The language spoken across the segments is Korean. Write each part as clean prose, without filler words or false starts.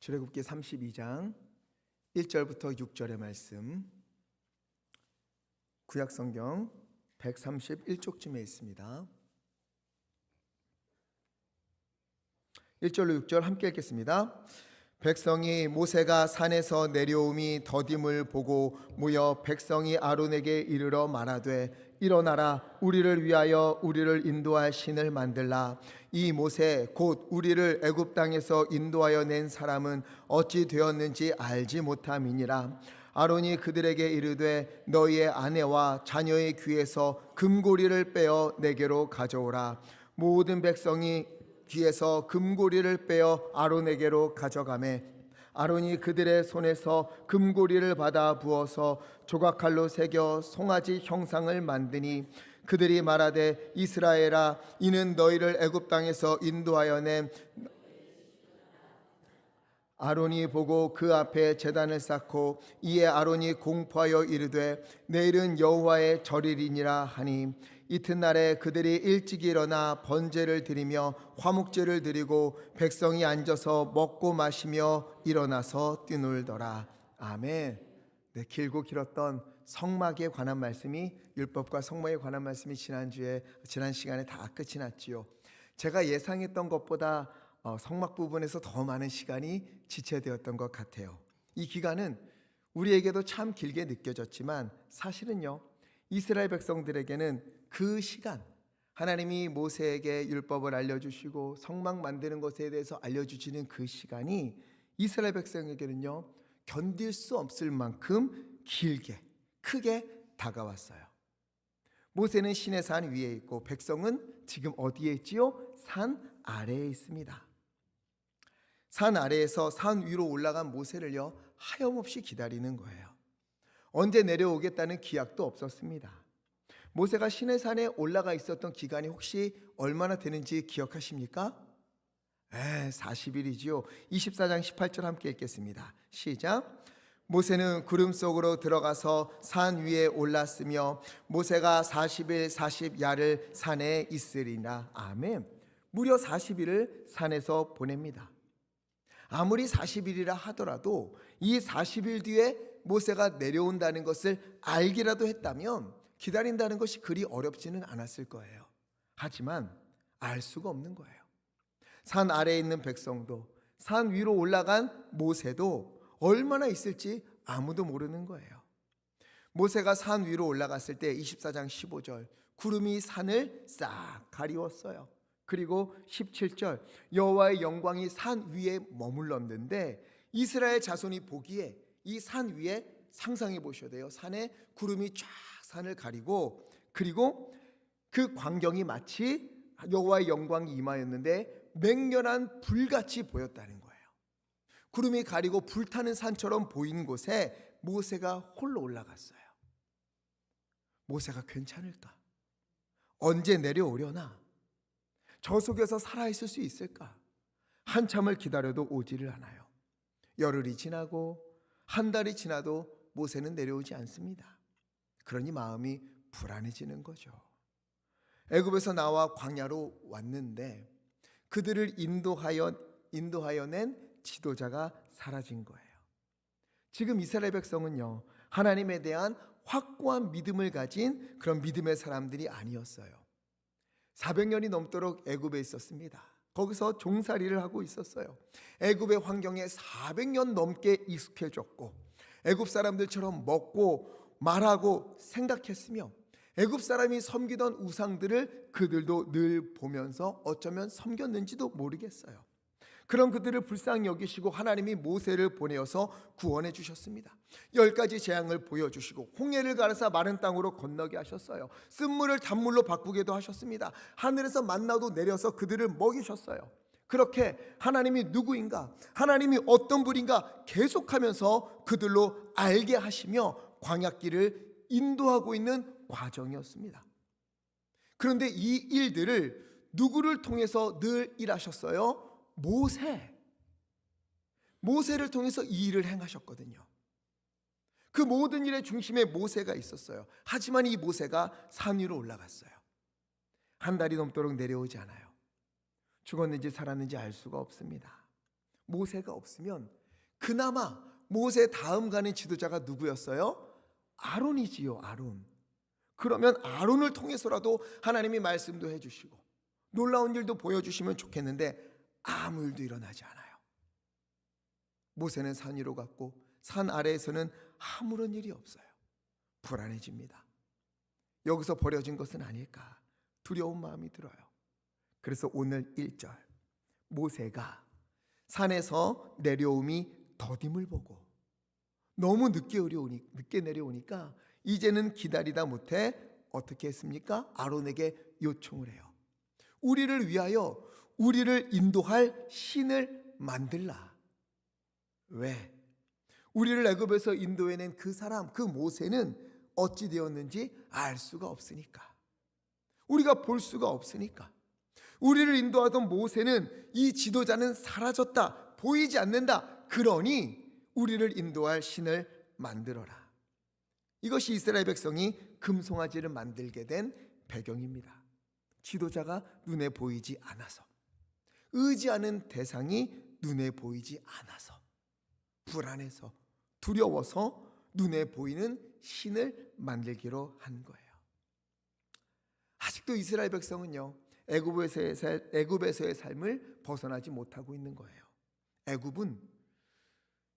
출애굽기 32장 1절부터 6절의 말씀, 구약성경 131쪽쯤에 있습니다. 1절로 6절 함께 읽겠습니다. 백성이 모세가 산에서 내려옴이 더딤을 보고 모여 백성이 아론에게 이르러 말하되 일어나라, 우리를 위하여 우리를 인도할 신을 만들라. 이 모세 곧 우리를 애굽 땅에서 인도하여 낸 사람은 어찌 되었는지 알지 못함이니라. 아론이 그들에게 이르되 너희의 아내와 자녀의 귀에서 금고리를 빼어 내게로 가져오라. 모든 백성이 귀에서 금고리를 빼어 아론에게로 가져가매 아론이 그들의 손에서 금고리를 받아 부어서 조각칼로 새겨 송아지 형상을 만드니 그들이 말하되 이스라엘아, 이는 너희를 애굽 땅에서 인도하여 낸 아론이 보고 그 앞에 제단을 쌓고 이에 아론이 공포하여 이르되 내일은 여호와의 절일이니라 하니 이튿날에 그들이 일찍 일어나 번제를 드리며 화목제를 드리고 백성이 앉아서 먹고 마시며 일어나서 뛰놀더라. 아멘. 네, 길고 길었던 성막에 관한 말씀이, 율법과 성막에 관한 말씀이 지난 시간에 다 끝이 났지요. 제가 예상했던 것보다 성막 부분에서 더 많은 시간이 지체되었던 것 같아요. 이 기간은 우리에게도 참 길게 느껴졌지만 사실은요, 이스라엘 백성들에게는 그 시간, 하나님이 모세에게 율법을 알려주시고 성막 만드는 것에 대해서 알려주시는 그 시간이 이스라엘 백성에게는요, 견딜 수 없을 만큼 길게 크게 다가왔어요. 모세는 신의 산 위에 있고 백성은 지금 어디에 있지요? 산 아래에 있습니다. 산 아래에서 산 위로 올라간 모세를요, 하염없이 기다리는 거예요. 언제 내려오겠다는 기약도 없었습니다. 모세가 시내산에 올라가 있었던 기간이 혹시 얼마나 되는지 기억하십니까? 40일이지요. 24장 18절 함께 읽겠습니다. 시작. 모세는 구름 속으로 들어가서 산 위에 올랐으며 모세가 40일 40야를 산에 있으리라. 아멘. 무려 40일을 산에서 보냅니다. 아무리 40일이라 하더라도 이 40일 뒤에 모세가 내려온다는 것을 알기라도 했다면 기다린다는 것이 그리 어렵지는 않았을 거예요. 하지만 알 수가 없는 거예요. 산 아래에 있는 백성도, 산 위로 올라간 모세도 얼마나 있을지 아무도 모르는 거예요. 모세가 산 위로 올라갔을 때 24장 15절, 구름이 산을 싹 가리웠어요. 그리고 17절, 여호와의 영광이 산 위에 머물렀는데 이스라엘 자손이 보기에 이 산 위에, 상상해 보셔야 돼요. 산에 구름이 쫙 산을 가리고, 그리고 그 광경이 마치 여호와의 영광이 임하였는데 맹렬한 불같이 보였다는 거예요. 구름이 가리고 불타는 산처럼 보이는 곳에 모세가 홀로 올라갔어요. 모세가 괜찮을까? 언제 내려오려나? 저 속에서 살아있을 수 있을까? 한참을 기다려도 오지를 않아요. 열흘이 지나고 한 달이 지나도 모세는 내려오지 않습니다. 그러니 마음이 불안해지는 거죠. 애굽에서 나와 광야로 왔는데 그들을 인도하여 낸 지도자가 사라진 거예요. 지금 이스라엘 백성은요, 하나님에 대한 확고한 믿음을 가진 그런 믿음의 사람들이 아니었어요. 400년이 넘도록 애굽에 있었습니다. 거기서 종살이를 하고 있었어요. 애굽의 환경에 400년 넘게 익숙해졌고 애굽 사람들처럼 먹고 말하고 생각했으며 애굽 사람이 섬기던 우상들을 그들도 늘 보면서 어쩌면 섬겼는지도 모르겠어요. 그런 그들을 불쌍히 여기시고 하나님이 모세를 보내어서 구원해 주셨습니다. 10가지 재앙을 보여주시고 홍해를 가르사 마른 땅으로 건너게 하셨어요. 쓴물을 단물로 바꾸기도 하셨습니다. 하늘에서 만나도 내려서 그들을 먹이셨어요. 그렇게 하나님이 누구인가, 하나님이 어떤 분인가 계속하면서 그들로 알게 하시며 광야길을 인도하고 있는 과정이었습니다. 그런데 이 일들을 누구를 통해서 늘 일하셨어요? 모세를 통해서 이 일을 행하셨거든요. 그 모든 일의 중심에 모세가 있었어요. 하지만 이 모세가 산 위로 올라갔어요. 한 달이 넘도록 내려오지 않아요. 죽었는지 살았는지 알 수가 없습니다. 모세가 없으면 그나마 모세 다음 가는 지도자가 누구였어요? 아론이지요, 아론. 그러면 아론을 통해서라도 하나님이 말씀도 해주시고 놀라운 일도 보여주시면 좋겠는데 아무 일도 일어나지 않아요. 모세는 산 위로 갔고 산 아래에서는 아무런 일이 없어요. 불안해집니다. 여기서 버려진 것은 아닐까 두려운 마음이 들어요. 그래서 오늘 1절, 모세가 산에서 내려옴이 더딤을 보고 너무 늦게 내려오니까 이제는 기다리다 못해 어떻게 했습니까? 아론에게 요청을 해요. 우리를 위하여 우리를 인도할 신을 만들라. 왜? 우리를 애굽에서 인도해낸 그 사람, 그 모세는 어찌 되었는지 알 수가 없으니까, 우리가 볼 수가 없으니까, 우리를 인도하던 모세는, 이 지도자는 사라졌다, 보이지 않는다. 그러니 우리를 인도할 신을 만들어라. 이것이 이스라엘 백성이 금송아지를 만들게 된 배경입니다. 지도자가 눈에 보이지 않아서, 의지하는 대상이 눈에 보이지 않아서, 불안해서, 두려워서 눈에 보이는 신을 만들기로 한 거예요. 아직도 이스라엘 백성은요, 애굽에서의 삶을 벗어나지 못하고 있는 거예요. 애굽은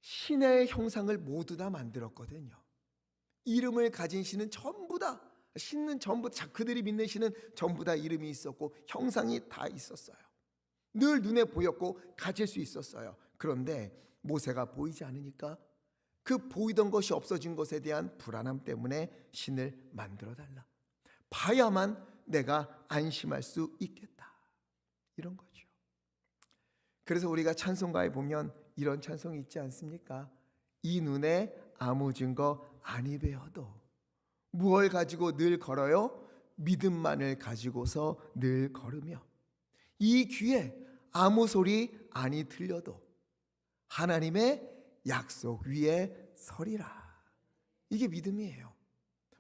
신의 형상을 모두 다 만들었거든요. 이름을 가진 신은 전부 다, 그들이 믿는 신은 전부 다 이름이 있었고 형상이 다 있었어요. 늘 눈에 보였고 가질 수 있었어요. 그런데 모세가 보이지 않으니까 그 보이던 것이 없어진 것에 대한 불안함 때문에 신을 만들어 달라. 봐야만 내가 안심할 수 있겠다. 이런 거죠. 그래서 우리가 찬송가에 보면 이런 찬송이 있지 않습니까? 이 눈에 아무 증거 아니 배어도 무엇을 가지고 늘 걸어요? 믿음만을 가지고서 늘 걸으며, 이 귀에 아무 소리 아니 들려도 하나님의 약속 위에 서리라. 이게 믿음이에요.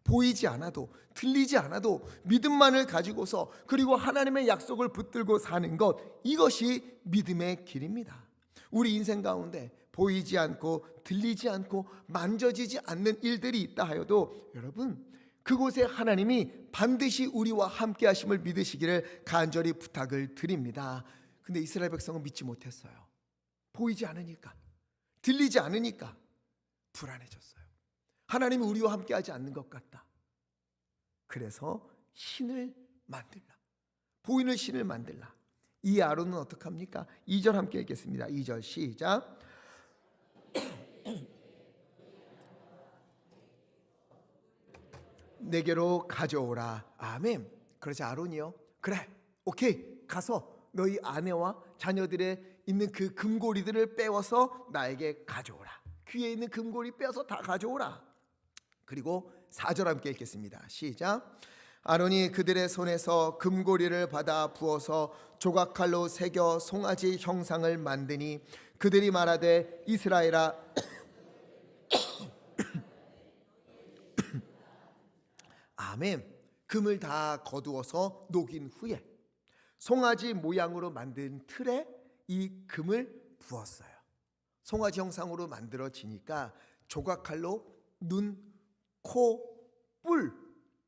보이지 않아도, 들리지 않아도 믿음만을 가지고서, 그리고 하나님의 약속을 붙들고 사는 것, 이것이 믿음의 길입니다. 우리 인생 가운데 보이지 않고 들리지 않고 만져지지 않는 일들이 있다 하여도 여러분, 그곳에 하나님이 반드시 우리와 함께 하심을 믿으시기를 간절히 부탁을 드립니다. 근데 이스라엘 백성은 믿지 못했어요. 보이지 않으니까, 들리지 않으니까 불안해졌어요. 하나님이 우리와 함께 하지 않는 것 같다. 그래서 신을 만들라, 보이는 신을 만들라. 이 아론은 어떡합니까? 2절 함께 읽겠습니다. 2절 시작. 내게로 가져오라. 아멘. 그러자 아론이요, 그래, 오케이, 가서 너희 아내와 자녀들의 있는 그 금고리들을 빼와서 나에게 가져오라. 귀에 있는 금고리 빼서 다 가져오라. 그리고 4절 함께 읽겠습니다. 시작. 아론이 그들의 손에서 금고리를 받아 부어서 조각칼로 새겨 송아지 형상을 만드니 그들이 말하되 이스라엘아 아멘. 금을 다 거두어서 녹인 후에 송아지 모양으로 만든 틀에 이 금을 부었어요. 송아지 형상으로 만들어지니까 조각칼로 눈, 코, 뿔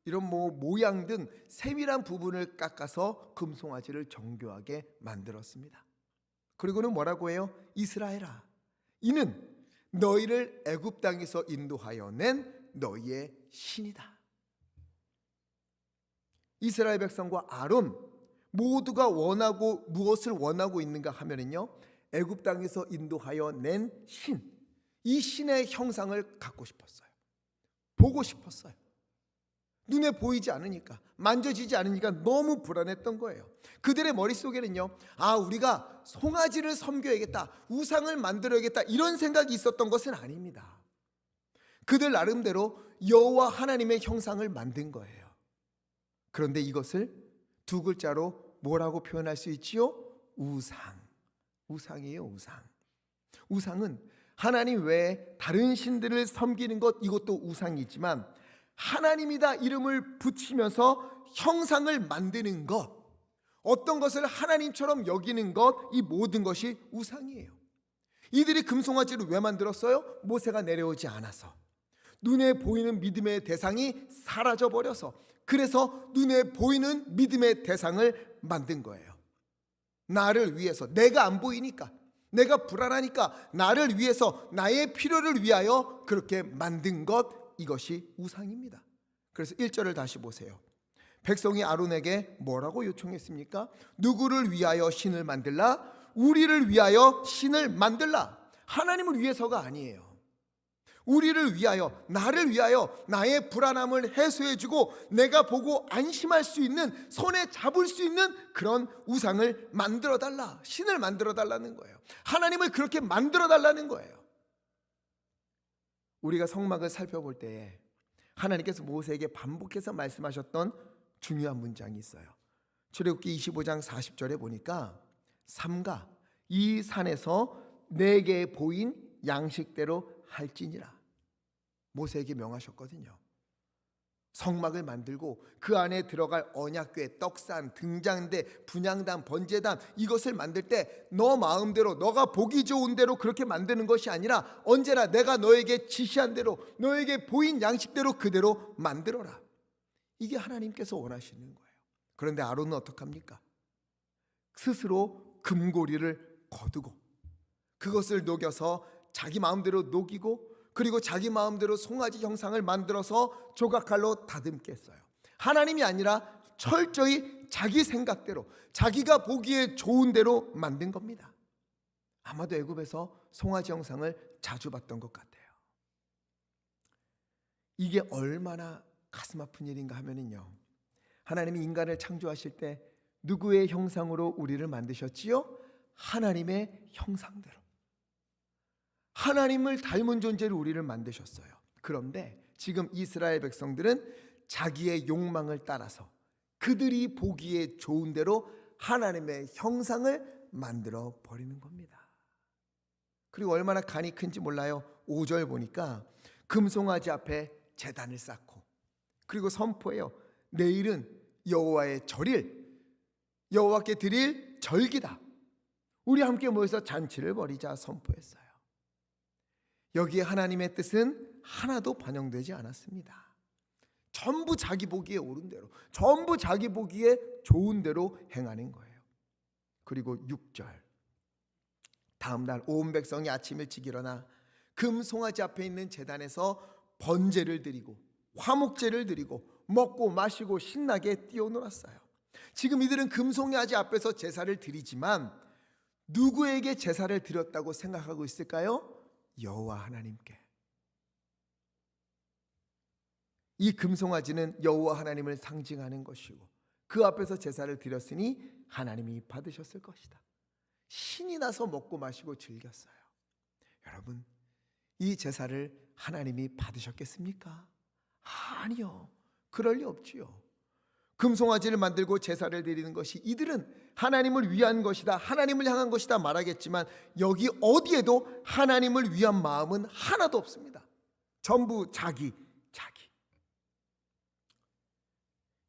이런 모양 등 세밀한 부분을 깎아서 금송아지를 정교하게 만들었습니다. 그리고는 뭐라고 해요? 이스라엘아, 이는 너희를 애굽 땅에서 인도하여 낸 너희의 신이다. 이스라엘 백성과 아론 모두가 무엇을 원하고 있는가 하면은요, 애굽 땅에서 인도하여 낸 신, 이 신의 형상을 갖고 싶었어요. 보고 싶었어요. 눈에 보이지 않으니까, 만져지지 않으니까 너무 불안했던 거예요. 그들의 머릿속에는요, 우리가 송아지를 섬겨야겠다, 우상을 만들어야겠다, 이런 생각이 있었던 것은 아닙니다. 그들 나름대로 여호와 하나님의 형상을 만든 거예요. 그런데 이것을 두 글자로 뭐라고 표현할 수 있지요? 우상. 우상이에요, 우상. 우상은 하나님 외에 다른 신들을 섬기는 것, 이것도 우상이지만 하나님이다 이름을 붙이면서 형상을 만드는 것, 어떤 것을 하나님처럼 여기는 것, 이 모든 것이 우상이에요. 이들이 금송아지를 왜 만들었어요? 모세가 내려오지 않아서. 눈에 보이는 믿음의 대상이 사라져 버려서, 그래서 눈에 보이는 믿음의 대상을 만든 거예요. 나를 위해서, 내가 안 보이니까, 내가 불안하니까 나를 위해서, 나의 필요를 위하여 그렇게 만든 것, 이것이 우상입니다. 그래서 1절을 다시 보세요. 백성이 아론에게 뭐라고 요청했습니까? 누구를 위하여 신을 만들라? 우리를 위하여 신을 만들라. 하나님을 위해서가 아니에요. 우리를 위하여, 나를 위하여 나의 불안함을 해소해주고 내가 보고 안심할 수 있는, 손에 잡을 수 있는 그런 우상을 만들어 달라. 신을 만들어 달라는 거예요. 하나님을 그렇게 만들어 달라는 거예요. 우리가 성막을 살펴볼 때에 하나님께서 모세에게 반복해서 말씀하셨던 중요한 문장이 있어요. 출애굽기 25장 40절에 보니까 삼가 이 산에서 내게 보인 양식대로 할지니라. 모세에게 명하셨거든요. 성막을 만들고 그 안에 들어갈 언약궤, 떡산, 등잔대, 분향단, 번제단, 이것을 만들 때 너 마음대로, 너가 보기 좋은 대로 그렇게 만드는 것이 아니라 언제나 내가 너에게 지시한 대로, 너에게 보인 양식대로 그대로 만들어라. 이게 하나님께서 원하시는 거예요. 그런데 아론은 어떡합니까? 스스로 금고리를 거두고 그것을 녹여서 자기 마음대로 녹이고, 그리고 자기 마음대로 송아지 형상을 만들어서 조각칼로 다듬게 했어요. 하나님이 아니라 철저히 자기 생각대로, 자기가 보기에 좋은 대로 만든 겁니다. 아마도 애굽에서 송아지 형상을 자주 봤던 것 같아요. 이게 얼마나 가슴 아픈 일인가 하면은요, 하나님이 인간을 창조하실 때 누구의 형상으로 우리를 만드셨지요? 하나님의 형상대로, 하나님을 닮은 존재로 우리를 만드셨어요. 그런데 지금 이스라엘 백성들은 자기의 욕망을 따라서 그들이 보기에 좋은 대로 하나님의 형상을 만들어 버리는 겁니다. 그리고 얼마나 간이 큰지 몰라요. 5절 보니까 금송아지 앞에 제단을 쌓고, 그리고 선포해요. 내일은 여호와의 절일, 여호와께 드릴 절기다. 우리 함께 모여서 잔치를 벌이자 선포했어요. 여기에 하나님의 뜻은 하나도 반영되지 않았습니다. 전부 자기 보기에 옳은 대로, 전부 자기 보기에 좋은 대로 행하는 거예요. 그리고 6절, 다음 날 온 백성이 아침 일찍 일어나 금송아지 앞에 있는 제단에서 번제를 드리고 화목제를 드리고 먹고 마시고 신나게 뛰어놀았어요. 지금 이들은 금송아지 앞에서 제사를 드리지만 누구에게 제사를 드렸다고 생각하고 있을까요? 여호와 하나님께. 이 금송아지는 여호와 하나님을 상징하는 것이고 그 앞에서 제사를 드렸으니 하나님이 받으셨을 것이다. 신이 나서 먹고 마시고 즐겼어요. 여러분, 이 제사를 하나님이 받으셨겠습니까? 아니요, 그럴 리 없지요. 금송아지를 만들고 제사를 드리는 것이 이들은 하나님을 위한 것이다, 하나님을 향한 것이다 말하겠지만 여기 어디에도 하나님을 위한 마음은 하나도 없습니다. 전부 자기.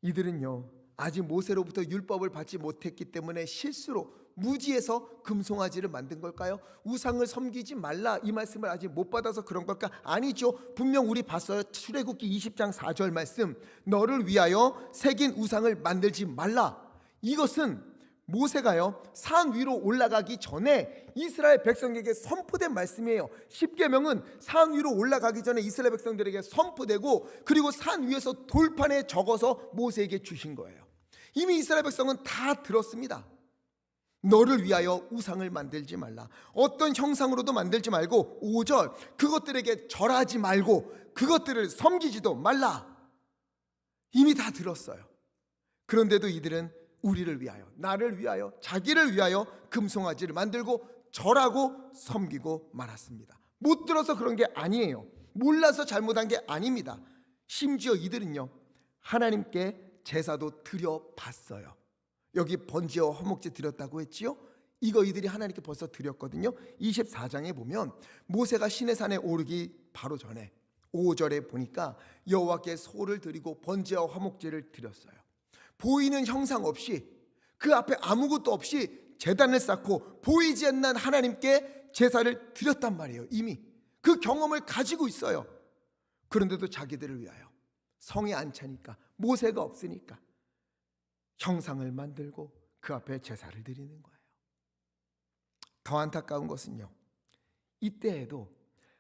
이들은요, 아직 모세로부터 율법을 받지 못했기 때문에 실수로 무지해서 금송아지를 만든 걸까요? 우상을 섬기지 말라, 이 말씀을 아직 못 받아서 그런 걸까? 아니죠. 분명 우리 봤어요. 출애굽기 20장 4절 말씀, 너를 위하여 새긴 우상을 만들지 말라. 이것은 모세가요 산 위로 올라가기 전에 이스라엘 백성에게 선포된 말씀이에요. 십계명은 산 위로 올라가기 전에 이스라엘 백성들에게 선포되고, 그리고 산 위에서 돌판에 적어서 모세에게 주신 거예요. 이미 이스라엘 백성은 다 들었습니다. 너를 위하여 우상을 만들지 말라, 어떤 형상으로도 만들지 말고, 5절, 그것들에게 절하지 말고 그것들을 섬기지도 말라. 이미 다 들었어요. 그런데도 이들은 우리를 위하여, 나를 위하여, 자기를 위하여 금송아지를 만들고 절하고 섬기고 말았습니다. 못 들어서 그런 게 아니에요. 몰라서 잘못한 게 아닙니다. 심지어 이들은요 하나님께 제사도 드려봤어요. 여기 번제와 화목제 드렸다고 했지요? 이거 이들이 하나님께 벌써 드렸거든요. 24장에 보면 모세가 시내산에 오르기 바로 전에 5절에 보니까 여호와께 소를 드리고 번제와 화목제를 드렸어요. 보이는 형상 없이, 그 앞에 아무것도 없이 제단을 쌓고 보이지 않는 하나님께 제사를 드렸단 말이에요. 이미 그 경험을 가지고 있어요. 그런데도 자기들을 위하여 성에 안 차니까, 모세가 없으니까 형상을 만들고 그 앞에 제사를 드리는 거예요. 더 안타까운 것은요, 이때에도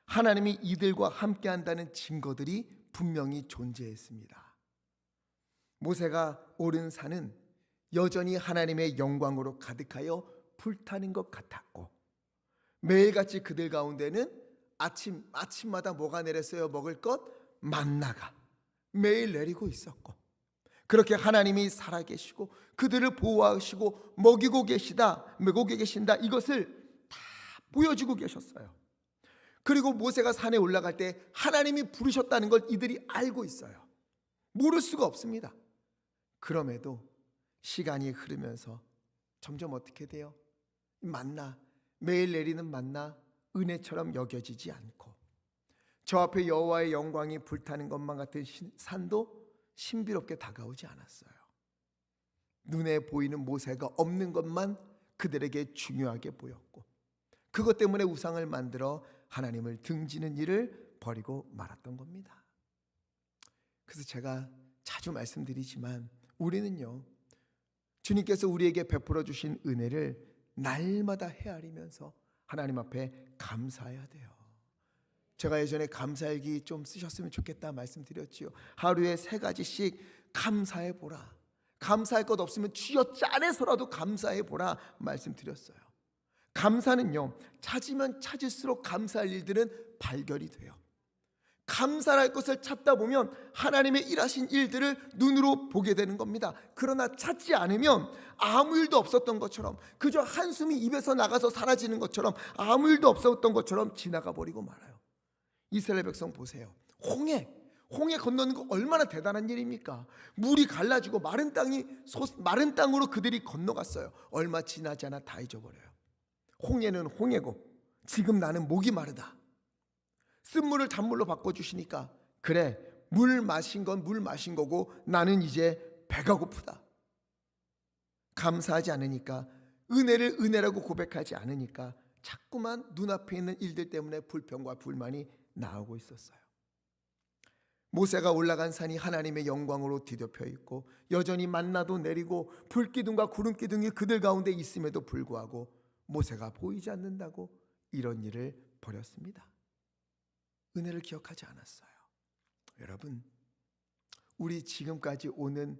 하나님이 이들과 함께 한다는 증거들이 분명히 존재했습니다. 모세가 오른 산은 여전히 하나님의 영광으로 가득하여 불타는 것 같았고, 매일같이 그들 가운데는 아침마다 뭐가 내렸어요? 먹을 것? 만나가 매일 내리고 있었고, 그렇게 하나님이 살아계시고 그들을 보호하시고 먹이고 계신다, 이것을 다 보여주고 계셨어요. 그리고 모세가 산에 올라갈 때 하나님이 부르셨다는 걸 이들이 알고 있어요. 모를 수가 없습니다. 그럼에도 시간이 흐르면서 점점 어떻게 돼요? 만나, 매일 내리는 만나, 은혜처럼 여겨지지 않고, 저 앞에 여호와의 영광이 불타는 것만 같은 산도 신비롭게 다가오지 않았어요. 눈에 보이는 모세가 없는 것만 그들에게 중요하게 보였고, 그것 때문에 우상을 만들어 하나님을 등지는 일을 벌이고 말았던 겁니다. 그래서 제가 자주 말씀드리지만, 우리는요, 주님께서 우리에게 베풀어 주신 은혜를 날마다 헤아리면서 하나님 앞에 감사해야 돼요. 제가 예전에 감사일기 좀 쓰셨으면 좋겠다 말씀드렸지요. 하루에 3가지씩 감사해 보라. 감사할 것 없으면 쥐어 짜내서라도 감사해 보라 말씀드렸어요. 감사는요, 찾으면 찾을수록 감사할 일들은 발견이 돼요. 감사할 것을 찾다 보면 하나님의 일하신 일들을 눈으로 보게 되는 겁니다. 그러나 찾지 않으면 아무 일도 없었던 것처럼, 그저 한숨이 입에서 나가서 사라지는 것처럼, 아무 일도 없었던 것처럼 지나가 버리고 말아요. 이스라엘 백성 보세요. 홍해 건너는 거 얼마나 대단한 일입니까? 물이 갈라지고 마른 땅으로 그들이 건너갔어요. 얼마 지나지 않아 다 잊어버려요. 홍해는 홍해고, 지금 나는 목이 마르다. 쓴물을 단물로 바꿔주시니까, 그래, 물 마신 건 물 마신 거고 나는 이제 배가 고프다. 감사하지 않으니까, 은혜를 은혜라고 고백하지 않으니까 자꾸만 눈앞에 있는 일들 때문에 불평과 불만이 나오고 있었어요. 모세가 올라간 산이 하나님의 영광으로 뒤덮여 있고, 여전히 만나도 내리고 불기둥과 구름기둥이 그들 가운데 있음에도 불구하고 모세가 보이지 않는다고 이런 일을 벌였습니다. 은혜를 기억하지 않았어요. 여러분, 우리 지금까지 오는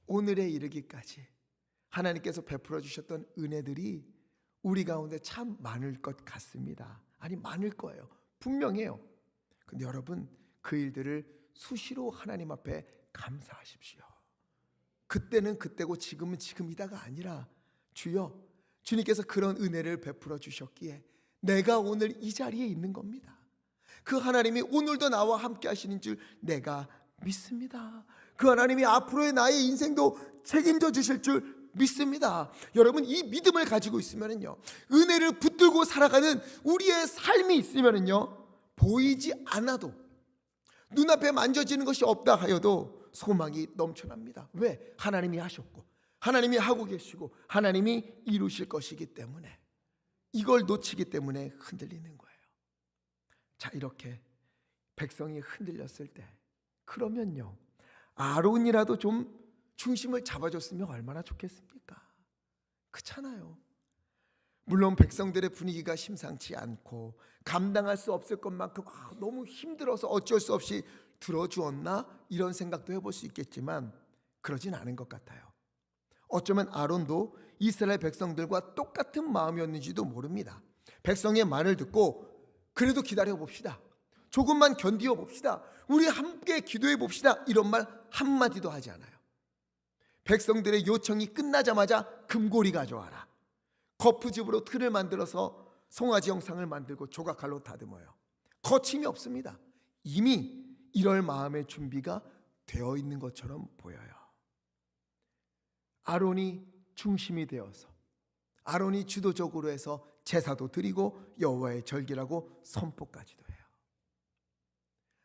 오늘에 이르기까지 하나님께서 베풀어 주셨던 은혜들이 우리 가운데 참 많을 것 같습니다. 아니, 많을 거예요. 분명해요. 근데 여러분, 그 일들을 수시로 하나님 앞에 감사하십시오. 그때는 그때고 지금은 지금이다가 아니라, 주여, 주님께서 그런 은혜를 베풀어 주셨기에 내가 오늘 이 자리에 있는 겁니다. 그 하나님이 오늘도 나와 함께 하시는 줄 내가 믿습니다. 그 하나님이 앞으로의 나의 인생도 책임져 주실 줄 믿습니다. 여러분, 이 믿음을 가지고 있으면요, 은혜를 붙들고 살아가는 우리의 삶이 있으면요, 보이지 않아도, 눈앞에 만져지는 것이 없다 하여도 소망이 넘쳐납니다. 왜? 하나님이 하셨고, 하나님이 하고 계시고, 하나님이 이루실 것이기 때문에, 이걸 놓치기 때문에 흔들리는 거예요. 자, 이렇게 백성이 흔들렸을 때, 그러면요, 아론이라도 좀 중심을 잡아줬으면 얼마나 좋겠습니까? 그렇잖아요. 물론 백성들의 분위기가 심상치 않고 감당할 수 없을 것만큼 너무 힘들어서 어쩔 수 없이 들어주었나, 이런 생각도 해볼 수 있겠지만 그러진 않은 것 같아요. 어쩌면 아론도 이스라엘 백성들과 똑같은 마음이었는지도 모릅니다. 백성의 말을 듣고, 그래도 기다려 봅시다, 조금만 견디어 봅시다, 우리 함께 기도해 봅시다, 이런 말 한마디도 하지 않아요. 백성들의 요청이 끝나자마자 금고리 가져와라, 거푸집으로 틀을 만들어서 송아지 형상을 만들고 조각칼로 다듬어요. 거침이 없습니다. 이미 이럴 마음의 준비가 되어 있는 것처럼 보여요. 아론이 중심이 되어서, 아론이 주도적으로 해서 제사도 드리고 여호와의 절기라고 선포까지도 해요.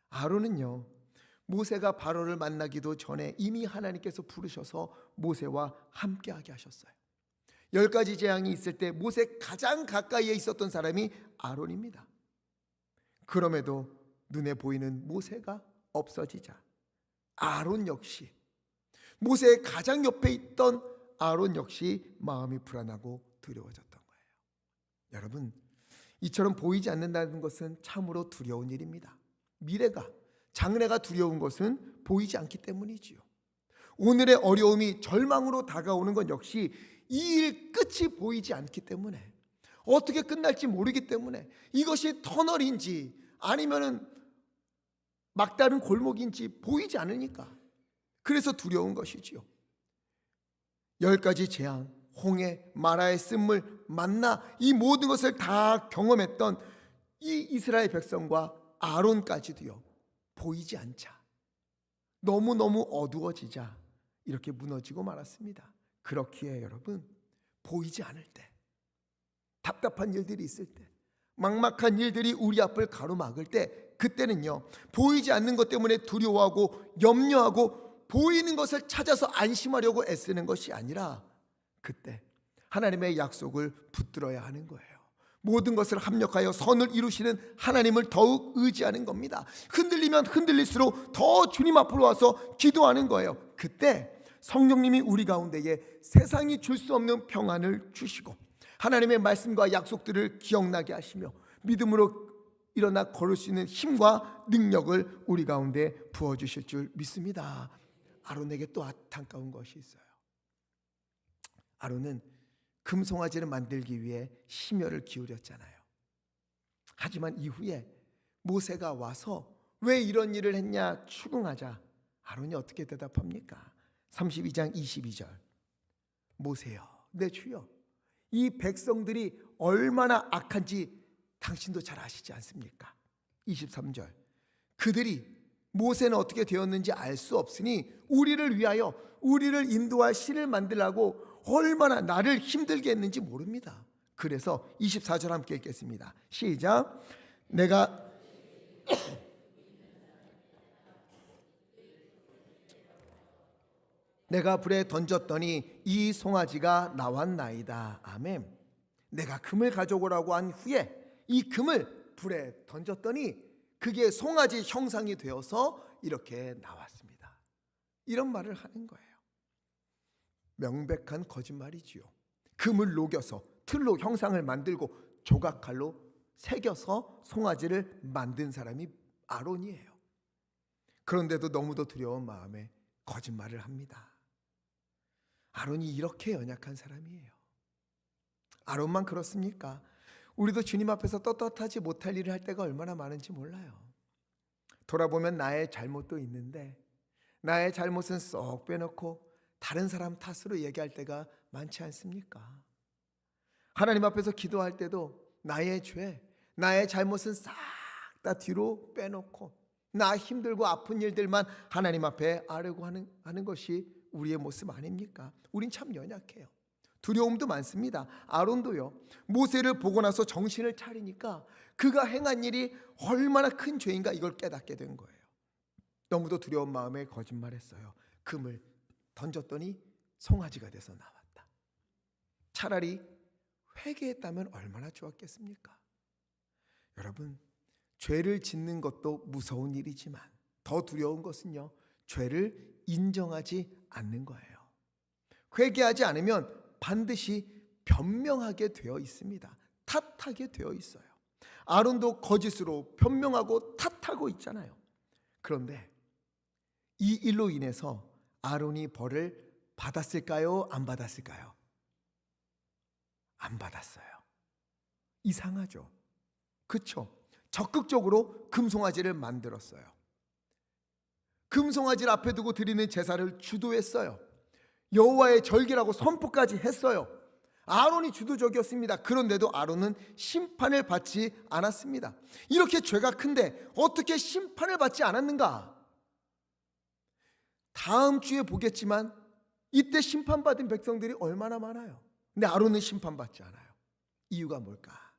아론은요, 모세가 바로를 만나기도 전에 이미 하나님께서 부르셔서 모세와 함께하게 하셨어요. 10가지 재앙이 있을 때 모세 가장 가까이에 있었던 사람이 아론입니다. 그럼에도 눈에 보이는 모세가 없어지자 아론 역시, 모세의 가장 옆에 있던 아론 역시 마음이 불안하고 두려워졌던 거예요. 여러분, 이처럼 보이지 않는다는 것은 참으로 두려운 일입니다. 미래가, 장래가 두려운 것은 보이지 않기 때문이지요. 오늘의 어려움이 절망으로 다가오는 건 역시 이 일 끝이 보이지 않기 때문에, 어떻게 끝날지 모르기 때문에, 이것이 터널인지 아니면은 막다른 골목인지 보이지 않으니까, 그래서 두려운 것이지요. 10가지 재앙, 홍해, 마라의 쓴물, 만나, 이 모든 것을 다 경험했던 이 이스라엘 백성과 아론까지도요, 보이지 않자, 너무너무 어두워지자 이렇게 무너지고 말았습니다. 그렇기에 여러분, 보이지 않을 때, 답답한 일들이 있을 때, 막막한 일들이 우리 앞을 가로막을 때, 그때는요, 보이지 않는 것 때문에 두려워하고 염려하고 보이는 것을 찾아서 안심하려고 애쓰는 것이 아니라, 그때 하나님의 약속을 붙들어야 하는 거예요. 모든 것을 합력하여 선을 이루시는 하나님을 더욱 의지하는 겁니다. 흔들리면 흔들릴수록 더 주님 앞으로 와서 기도하는 거예요. 그때 성령님이 우리 가운데에 세상이 줄 수 없는 평안을 주시고 하나님의 말씀과 약속들을 기억나게 하시며 믿음으로 일어나 걸을 수 있는 힘과 능력을 우리 가운데 부어주실 줄 믿습니다. 아론에게 또 안타까운 것이 있어요. 아론은 금송아지를 만들기 위해 심혈을 기울였잖아요. 하지만 이후에 모세가 와서 왜 이런 일을 했냐 추궁하자 아론이 어떻게 대답합니까? 32장 22절, 모세여 내 주여, 이 백성들이 얼마나 악한지 당신도 잘 아시지 않습니까? 23절, 그들이 모세는 어떻게 되었는지 알 수 없으니 우리를 위하여 우리를 인도할 신을 만들라고 얼마나 나를 힘들게 했는지 모릅니다. 그래서 24절 함께 읽겠습니다. 시작. 내가 불에 던졌더니 이 송아지가 나왔나이다. 아멘. 내가 금을 가져오라고 한 후에 이 금을 불에 던졌더니 그게 송아지 형상이 되어서 이렇게 나왔습니다. 이런 말을 하는 거예요. 명백한 거짓말이지요. 금을 녹여서 틀로 형상을 만들고 조각칼로 새겨서 송아지를 만든 사람이 아론이에요. 그런데도 너무도 두려운 마음에 거짓말을 합니다. 아론이 이렇게 연약한 사람이에요. 아론만 그렇습니까? 우리도 주님 앞에서 떳떳하지 못할 일을 할 때가 얼마나 많은지 몰라요. 돌아보면 나의 잘못도 있는데 나의 잘못은 쏙 빼놓고 다른 사람 탓으로 얘기할 때가 많지 않습니까? 하나님 앞에서 기도할 때도 나의 죄, 나의 잘못은 싹 다 뒤로 빼놓고 나 힘들고 아픈 일들만 하나님 앞에 아뢰고 하는 것이 우리의 모습 아닙니까? 우린 참 연약해요. 두려움도 많습니다. 아론도요, 모세를 보고 나서 정신을 차리니까 그가 행한 일이 얼마나 큰 죄인가 이걸 깨닫게 된 거예요. 너무도 두려운 마음에 거짓말했어요. 금을 던졌더니 송아지가 돼서 나왔다. 차라리 회개했다면 얼마나 좋았겠습니까? 여러분, 죄를 짓는 것도 무서운 일이지만 더 두려운 것은요, 죄를 인정하지 않는 거예요. 회개하지 않으면 반드시 변명하게 되어 있습니다. 탓하게 되어 있어요. 아론도 거짓으로 변명하고 탓하고 있잖아요. 그런데 이 일로 인해서 아론이 벌을 받았을까요? 안 받았을까요? 안 받았어요. 이상하죠? 그렇죠? 적극적으로 금송아지를 만들었어요. 금송아지를 앞에 두고 드리는 제사를 주도했어요. 여호와의 절기라고 선포까지 했어요. 아론이 주도적이었습니다. 그런데도 아론은 심판을 받지 않았습니다. 이렇게 죄가 큰데 어떻게 심판을 받지 않았는가? 다음 주에 보겠지만 이때 심판받은 백성들이 얼마나 많아요. 근데 아론은 심판받지 않아요. 이유가 뭘까?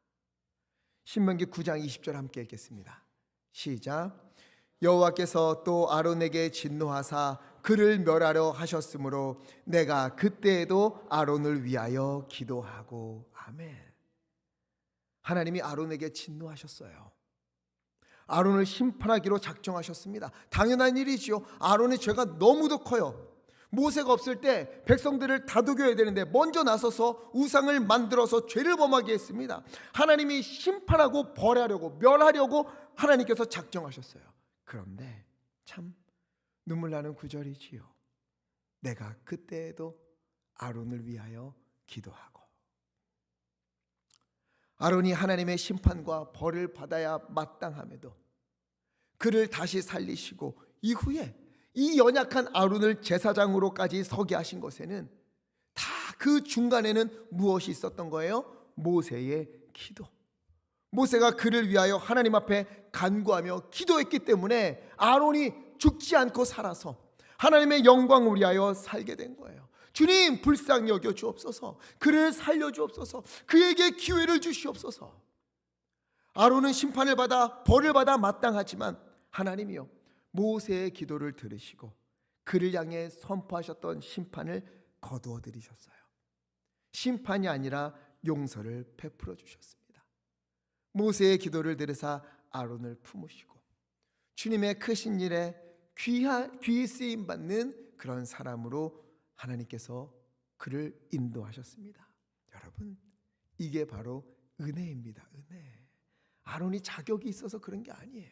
신명기 9장 20절 함께 읽겠습니다. 시작. 여호와께서 또 아론에게 진노하사 그를 멸하려 하셨으므로 내가 그때에도 아론을 위하여 기도하고. 아멘. 하나님이 아론에게 진노하셨어요. 아론을 심판하기로 작정하셨습니다. 당연한 일이지요. 아론의 죄가 너무도 커요. 모세가 없을 때 백성들을 다독여야 되는데 먼저 나서서 우상을 만들어서 죄를 범하게 했습니다. 하나님이 심판하고 벌하려고, 멸하려고 하나님께서 작정하셨어요. 그런데 참 눈물 나는 구절이지요. 내가 그때에도 아론을 위하여 기도하고. 아론이 하나님의 심판과 벌을 받아야 마땅함에도 그를 다시 살리시고 이후에 이 연약한 아론을 제사장으로까지 서게 하신 것에는 다 그 중간에는 무엇이 있었던 거예요? 모세의 기도. 모세가 그를 위하여 하나님 앞에 간구하며 기도했기 때문에 아론이 죽지 않고 살아서 하나님의 영광을 위하여 살게 된 거예요. 주님, 불쌍히 여겨 주옵소서. 그를 살려 주옵소서. 그에게 기회를 주시옵소서. 아론은 심판을 받아 벌을 받아 마땅하지만 하나님이요, 모세의 기도를 들으시고 그를 향해 선포하셨던 심판을 거두어 들이셨어요. 심판이 아니라 용서를 베풀어 주셨습니다. 모세의 기도를 들으사 아론을 품으시고 주님의 크신 일에 귀히 쓰임 받는 그런 사람으로 하나님께서 그를 인도하셨습니다. 여러분, 이게 바로 은혜입니다. 은혜. 아론이 자격이 있어서 그런 게 아니에요.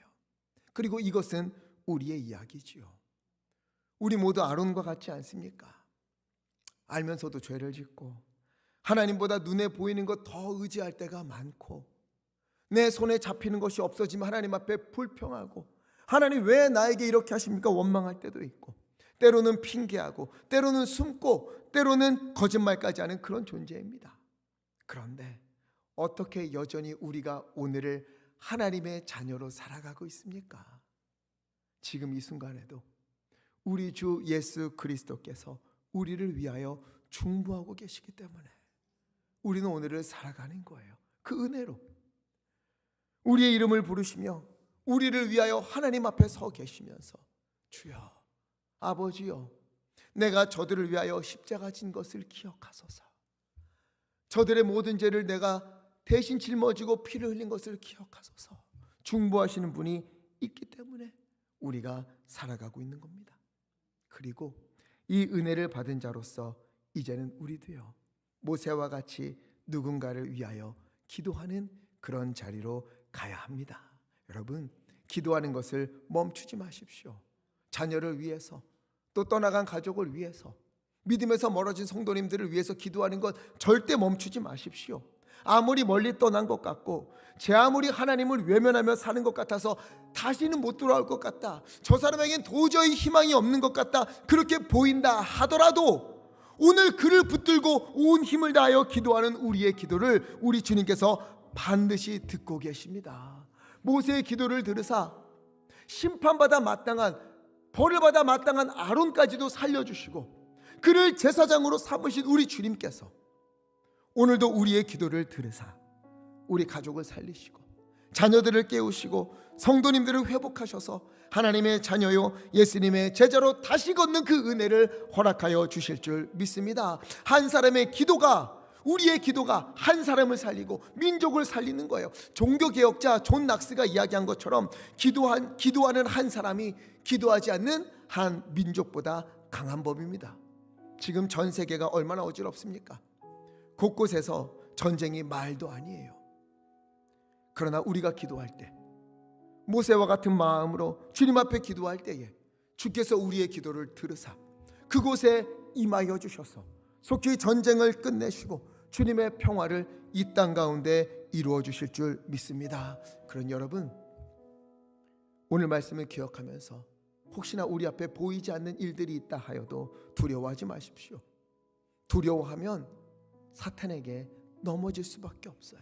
그리고 이것은 우리의 이야기지요. 우리 모두 아론과 같지 않습니까? 알면서도 죄를 짓고 하나님보다 눈에 보이는 것 더 의지할 때가 많고 내 손에 잡히는 것이 없어지면 하나님 앞에 불평하고 하나님 왜 나에게 이렇게 하십니까? 원망할 때도 있고 때로는 핑계하고 때로는 숨고 때로는 거짓말까지 하는 그런 존재입니다. 그런데 어떻게 여전히 우리가 오늘을 하나님의 자녀로 살아가고 있습니까? 지금 이 순간에도 우리 주 예수 그리스도께서 우리를 위하여 중보하고 계시기 때문에 우리는 오늘을 살아가는 거예요. 그 은혜로 우리의 이름을 부르시며 우리를 위하여 하나님 앞에 서 계시면서 주여, 아버지여, 내가 저들을 위하여 십자가 진 것을 기억하소서. 저들의 모든 죄를 내가 대신 짊어지고 피를 흘린 것을 기억하소서. 중보하시는 분이 있기 때문에 우리가 살아가고 있는 겁니다. 그리고 이 은혜를 받은 자로서 이제는 우리도요, 모세와 같이 누군가를 위하여 기도하는 그런 자리로 가야 합니다. 여러분, 기도하는 것을 멈추지 마십시오. 자녀를 위해서, 또 떠나간 가족을 위해서, 믿음에서 멀어진 성도님들을 위해서 기도하는 것 절대 멈추지 마십시오. 아무리 멀리 떠난 것 같고 제 아무리 하나님을 외면하며 사는 것 같아서 다시는 못 돌아올 것 같다, 저 사람에겐 도저히 희망이 없는 것 같다, 그렇게 보인다 하더라도 오늘 그를 붙들고 온 힘을 다하여 기도하는 우리의 기도를 우리 주님께서 반드시 듣고 계십니다. 모세의 기도를 들으사 심판받아 마땅한, 벌을 받아 마땅한 아론까지도 살려주시고 그를 제사장으로 삼으신 우리 주님께서 오늘도 우리의 기도를 들으사 우리 가족을 살리시고 자녀들을 깨우시고 성도님들을 회복하셔서 하나님의 자녀요 예수님의 제자로 다시 걷는 그 은혜를 허락하여 주실 줄 믿습니다. 한 사람의 기도가, 우리의 기도가 한 사람을 살리고 민족을 살리는 거예요. 종교개혁자 존 낙스가 이야기한 것처럼 기도하는 한 사람이 기도하지 않는 한 민족보다 강한 법입니다. 지금 전 세계가 얼마나 어지럽습니까? 곳곳에서 전쟁이 말도 아니에요. 그러나 우리가 기도할 때, 모세와 같은 마음으로 주님 앞에 기도할 때에 주께서 우리의 기도를 들으사 그곳에 임하여 주셔서 속히 전쟁을 끝내시고 주님의 평화를 이 땅 가운데 이루어 주실 줄 믿습니다. 그런 여러분, 오늘 말씀을 기억하면서 혹시나 우리 앞에 보이지 않는 일들이 있다 하여도 두려워하지 마십시오. 두려워하면 사탄에게 넘어질 수밖에 없어요.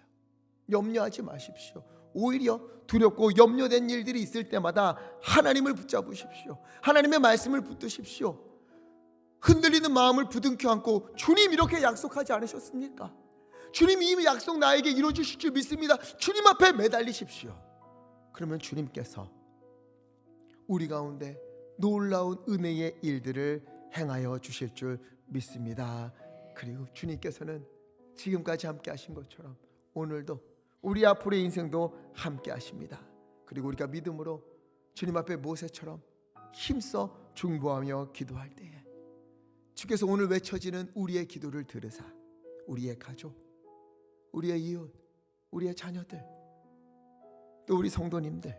염려하지 마십시오. 오히려 두렵고 염려된 일들이 있을 때마다 하나님을 붙잡으십시오. 하나님의 말씀을 붙드십시오. 흔들리는 마음을 부둥켜 안고 주님 이렇게 약속하지 않으셨습니까? 주님 이 약속 나에게 이루어 주실 줄 믿습니다. 주님 앞에 매달리십시오. 그러면 주님께서 우리 가운데 놀라운 은혜의 일들을 행하여 주실 줄 믿습니다. 그리고 주님께서는 지금까지 함께 하신 것처럼 오늘도 우리 앞으로의 인생도 함께 하십니다. 그리고 우리가 믿음으로 주님 앞에 모세처럼 힘써 중보하며 기도할 때에 주께서 오늘 외쳐지는 우리의 기도를 들으사 우리의 가족, 우리의 이웃, 우리의 자녀들, 또 우리 성도님들,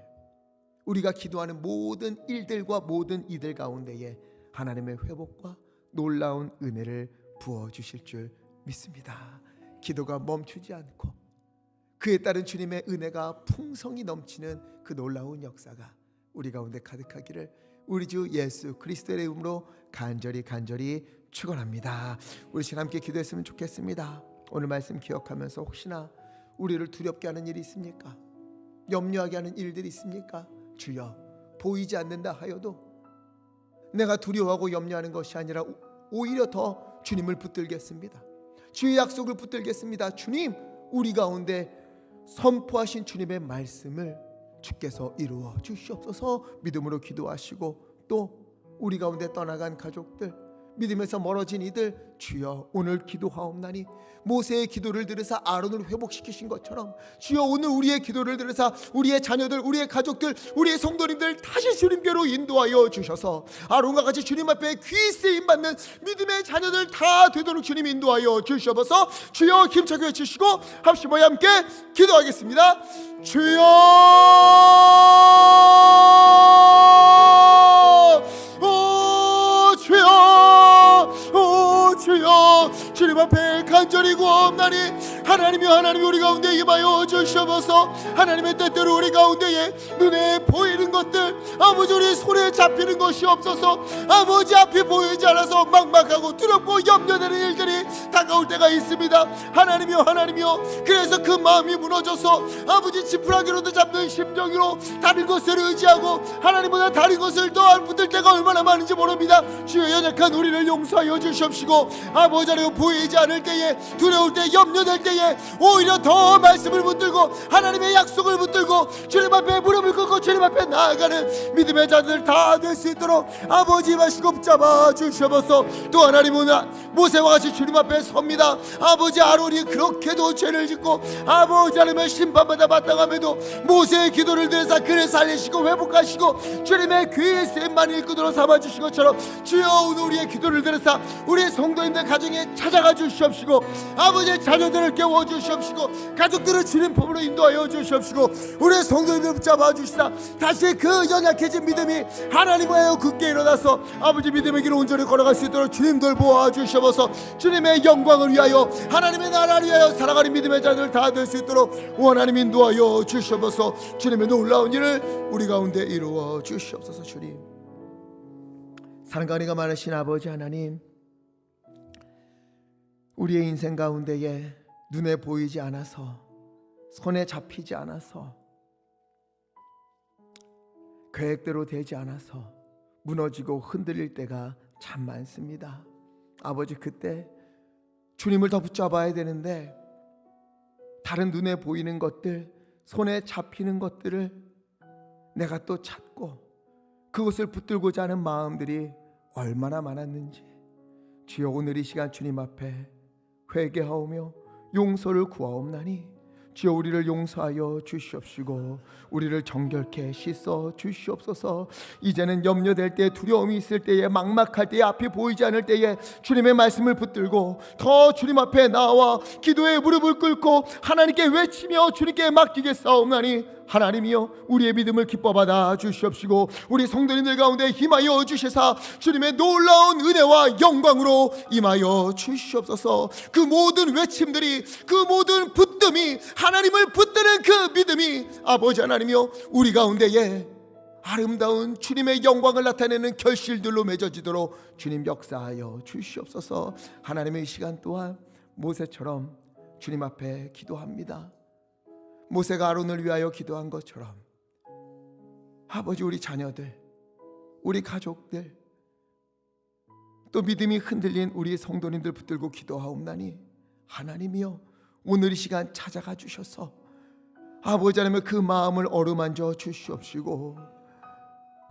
우리가 기도하는 모든 일들과 모든 이들 가운데에 하나님의 회복과 놀라운 은혜를 부어주실 줄 믿습니다. 기도가 멈추지 않고 그에 따른 주님의 은혜가 풍성히 넘치는 그 놀라운 역사가 우리 가운데 가득하기를 우리 주 예수 그리스도의 이름으로 간절히 축원합니다. 우리 시간 함께 기도했으면 좋겠습니다. 오늘 말씀 기억하면서 혹시나 우리를 두렵게 하는 일이 있습니까? 염려하게 하는 일들이 있습니까? 주여, 보이지 않는다 하여도 내가 두려워하고 염려하는 것이 아니라 오히려 더 주님을 붙들겠습니다. 주의 약속을 붙들겠습니다. 주님, 우리 가운데 선포하신 주님의 말씀을 주께서 이루어 주시옵소서. 믿음으로 기도하시고 또 우리 가운데 떠나간 가족들, 믿음에서 멀어진 이들, 주여 오늘 기도하옵나니 모세의 기도를 들으사 아론을 회복시키신 것처럼 주여 오늘 우리의 기도를 들으사 우리의 자녀들, 우리의 가족들, 우리의 성도님들 다시 주님께로 인도하여 주셔서 아론과 같이 주님 앞에 귀 쓰임 받는 믿음의 자녀들 다 되도록 주님 인도하여 주셔서 주여 힘차게 외치시고 합심 모여 함께 기도하겠습니다. 주여, 오 주여, 주님 앞에 간절히 구하옵나니 하나님이 우리 가운데 임하여 주시옵소서. 하나님의 뜻대로 우리 가운데에 눈에 보이는 것들 아버지 우리 손에 잡히는 것이 없어서 아버지 앞이 보이지 않아서 막막하고 두렵고 염려되는 일들이 다가올 때가 있습니다. 하나님이여 그래서 그 마음이 무너져서 아버지 지푸라기로도 잡는 심정으로 다른 것을 의지하고 하나님보다 다른 것을 더 안 붙들 때가 얼마나 많은지 모릅니다. 주여 연약한 우리를 용서하여 주시옵시고 아버지 하나님 보이지 않을 때에 두려울 때 염려될 때에 오히려 더 말씀을 붙들고 하나님의 약속을 붙들고 주님 앞에 무릎을 꿇고 주님 앞에 나아가는 믿음의 자들 다 될 수 있도록 아버지 마시고 붙잡아 주시옵소서. 또 하나님은 모세와 같이 주님 앞에 섭니다. 아버지 아론이 그렇게도 죄를 짓고 아버지 하나님의 심판받아 마땅함에도 모세의 기도를 들으사 그를 살리시고 회복하시고 주님의 귀의 쓰임만 일꾼으로 삼아주신 것처럼 주여 오늘 우리의 기도를 들으사 우리의 성도님들 가정에 찾아가 주시옵시고 아버지의 자녀들을 깨워 주시옵시고 가족들을 주님 품으로 인도하여 주시옵시고 우리의 성도님들 붙잡아 주시사 다시 그 연약해진 믿음이 하나님과의 굳게 일어나서 아버지 믿음의 길을 온전히 걸어갈 수 있도록 주님들 보아 주시옵소서. 주님의 영광을 위하여 하나님의 나라를 위하여 살아가는 믿음의 자들 다 될 수 있도록 하나님 인도하여 주시옵소서. 주님의 놀라운 일을 우리 가운데 이루어 주시옵소서. 주님, 사랑과 은혜가 많으신 아버지 하나님, 우리의 인생 가운데에 눈에 보이지 않아서 손에 잡히지 않아서 계획대로 되지 않아서 무너지고 흔들릴 때가 참 많습니다. 아버지, 그때 주님을 더 붙잡아야 되는데 다른 눈에 보이는 것들, 손에 잡히는 것들을 내가 또 찾고 그것을 붙들고자 하는 마음들이 얼마나 많았는지 주여 오늘 이 시간 주님 앞에 회개하오며 용서를 구하옵나니 주여 우리를 용서하여 주시옵시고 우리를 정결케 씻어 주시옵소서. 이제는 염려될 때, 두려움이 있을 때에, 막막할 때에, 앞이 보이지 않을 때에 주님의 말씀을 붙들고 더 주님 앞에 나와 기도에 무릎을 꿇고 하나님께 외치며 주님께 맡기겠사옵나니 하나님이여 우리의 믿음을 기뻐 받아 주시옵시고 우리 성도님들 가운데 임하여 주시사 주님의 놀라운 은혜와 영광으로 임하여 주시옵소서. 그 모든 외침들이, 그 모든 붙듦이, 하나님을 붙드는 그 믿음이 아버지 하나님이여 우리 가운데에 아름다운 주님의 영광을 나타내는 결실들로 맺어지도록 주님 역사하여 주시옵소서. 하나님의 이 시간 또한 모세처럼 주님 앞에 기도합니다. 모세가 아론을 위하여 기도한 것처럼 아버지 우리 자녀들, 우리 가족들, 또 믿음이 흔들린 우리 성도님들 붙들고 기도하옵나니 하나님이여 오늘 이 시간 찾아가 주셔서 아버지 하나님 그 마음을 어루만져 주시옵시고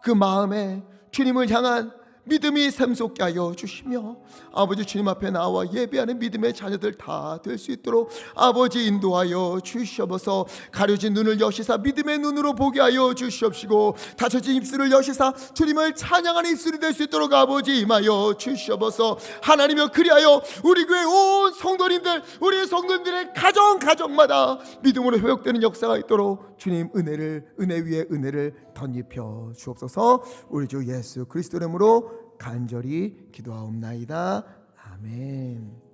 그 마음에 주님을 향한 믿음이 샘솟게 하여 주시며, 아버지 주님 앞에 나와 예배하는 믿음의 자녀들 다 될 수 있도록 아버지 인도하여 주시옵소서. 가려진 눈을 여시사 믿음의 눈으로 보게 하여 주시옵시고, 닫혀진 입술을 여시사 주님을 찬양하는 입술이 될 수 있도록 아버지 임하여 주시옵소서. 하나님여, 그리하여 우리 교회 온 성도님들, 우리 성도님들의 가정마다 믿음으로 회복되는 역사가 있도록 주님 은혜 위에 은혜를 덧입혀 주옵소서. 우리 주 예수 그리스도 이름으로 간절히 기도하옵나이다. 아멘.